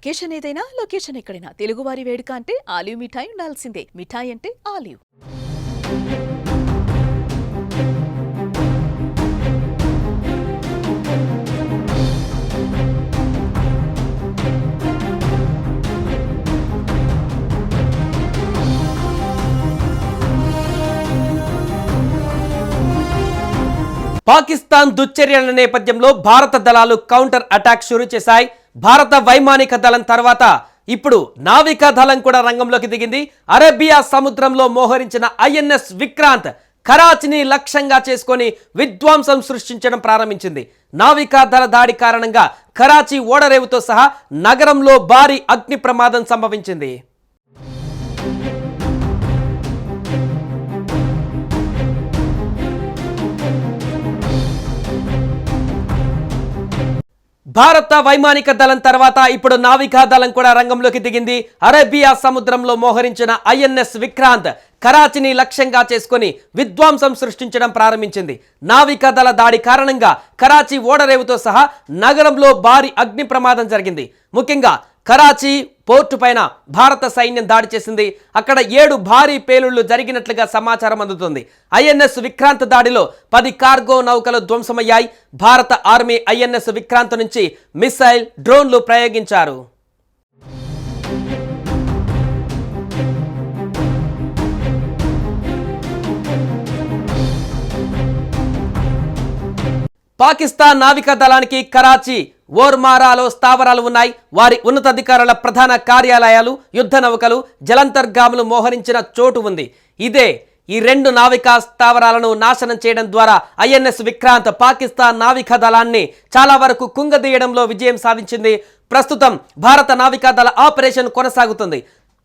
Occasion ఏదైనా location ఎక్కడైనా తెలుగువారి వేడుక అంటే ఆలివ్ మిఠాయి ఉండాల్సిందే. మిఠాయి అంటే ఆలివ్. పాకిస్తాన్ దుశ్చర్యల నేపథ్యంలో భారత దళాలు కౌంటర్ అటాక్ షురూ చేశాయి. భారత వైమానిక దళం తర్వాత ఇప్పుడు నావికా దళం కూడా రంగంలోకి దిగింది. అరేబియా సముద్రంలో మోహరించిన ఐఎన్ఎస్ విక్రాంత్ కరాచీని లక్ష్యంగా చేసుకొని విధ్వంసం సృష్టించడం ప్రారంభించింది. నావికా దళ దాడి కారణంగా కరాచీ ఓడరేవుతో సహా నగరంలో భారీ అగ్ని ప్రమాదం సంభవించింది. భారత వైమానిక దళం తర్వాత ఇప్పుడు నావికా దళం కూడా రంగంలోకి దిగింది. అరేబియా సముద్రంలో మోహరించిన ఐఎన్ఎస్ విక్రాంత్ కరాచీని లక్ష్యంగా చేసుకుని విధ్వంసం సృష్టించడం ప్రారంభించింది. నావికా దళ దాడి కారణంగా కరాచీ ఓడరేవుతో సహా నగరంలో భారీ అగ్ని ప్రమాదం జరిగింది. ముఖ్యంగా కరాచీ పోర్టు పైన భారత సైన్యం దాడి చేసింది. అక్కడ 7 భారీ పేలుళ్లు జరిగినట్లుగా సమాచారం అందుతుంది. ఐఎన్ఎస్ విక్రాంత్ దాడిలో 10 కార్గో నౌకలు ధ్వంసమయ్యాయి. భారత ఆర్మీ ఐఎన్ఎస్ విక్రాంత్ నుంచి మిసైల్, డ్రోన్లు ప్రయోగించారు. పాకిస్తాన్ నావికా దళానికి కరాచీ, ఓర్మారాలో స్థావరాలు ఉన్నాయి. వారి ఉన్నతాధికారుల ప్రధాన కార్యాలయాలు, యుద్ధ నౌకలు, జలంతర్గాములు మోహరించిన చోటు ఉంది. ఇదే ఈ 2 నావికా స్థావరాలను నాశనం చేయడం ద్వారా ఐఎన్ఎస్ విక్రాంత్ పాకిస్తాన్ నావికా దళాన్ని చాలా వరకు కుంగదీయడంలో విజయం సాధించింది. ప్రస్తుతం భారత నావికా దళ ఆపరేషన్ కొనసాగుతుంది.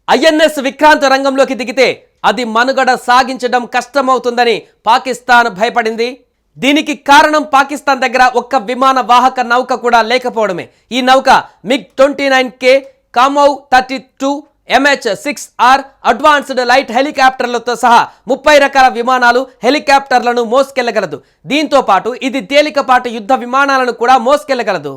ఐఎన్ఎస్ విక్రాంత్ రంగంలోకి దిగితే అది మనుగడ సాగించడం కష్టమవుతుందని పాకిస్తాన్ భయపడింది. దీనికి కారణం పాకిస్తాన్ దగ్గర ఒక్క విమాన వాహక నౌక కూడా లేకపోవడమే. ఈ నౌక MiG-29K, కామౌ 32, MH-6R అడ్వాన్స్డ్ లైట్ హెలికాప్టర్లతో సహా 30 రకాల విమానాలు, హెలికాప్టర్లను మోసుకెళ్లగలదు. దీంతో పాటు ఇది తేలికపాటి యుద్ధ విమానాలను కూడా మోసుకెళ్లగలదు.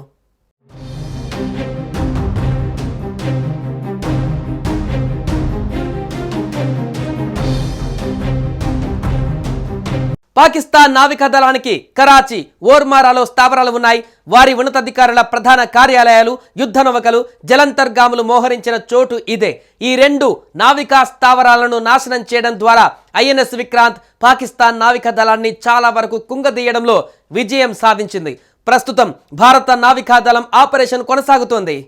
పాకిస్తాన్ నావికా దళానికి కరాచీ, ఓర్మారాలో స్థావరాలు ఉన్నాయి. వారి ఉన్నతాధికారుల ప్రధాన కార్యాలయాలు, యుద్ధ నౌకలు, జలంతర్గాములు మోహరించిన చోటు ఇదే. ఈ 2 నావికా స్థావరాలను నాశనం చేయడం ద్వారా ఐఎన్ఎస్ విక్రాంత్ పాకిస్తాన్ నావికా దళాన్ని చాలా వరకు కుంగదీయడంలో విజయం సాధించింది. ప్రస్తుతం భారత నావికా దళం ఆపరేషన్ కొనసాగుతోంది.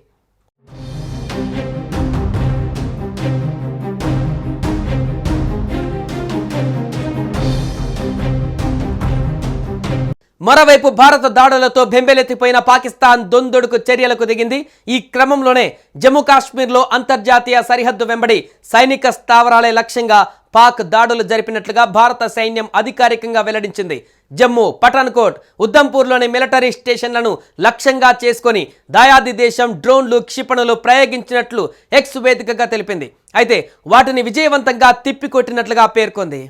మరోవైపు భారత దాడులతో బెంబేలెత్తిపోయిన పాకిస్తాన్ దొందుడుకు చర్యలకు దిగింది. ఈ క్రమంలోనే జమ్మూ కాశ్మీర్లో అంతర్జాతీయ సరిహద్దు వెంబడి సైనిక స్థావరాలే లక్ష్యంగా పాక్ దాడులు జరిపినట్లుగా భారత సైన్యం అధికారికంగా వెల్లడించింది. జమ్మూ, పఠాన్కోట్, ఉధంపూర్లోని మిలిటరీ స్టేషన్లను లక్ష్యంగా చేసుకొని దాయాది దేశం డ్రోన్లు, క్షిపణులు ప్రయోగించినట్లు ఎక్స్ వేదికగా తెలిపింది. అయితే వాటిని విజయవంతంగా తిప్పికొట్టినట్లుగా పేర్కొంది.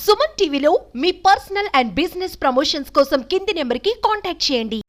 సుమన్ టీవీలో మీ పర్సనల్ అండ్ బిజినెస్ ప్రమోషన్స్ కోసం కింది నెంబర్కి కాంటాక్ట్ చేయండి.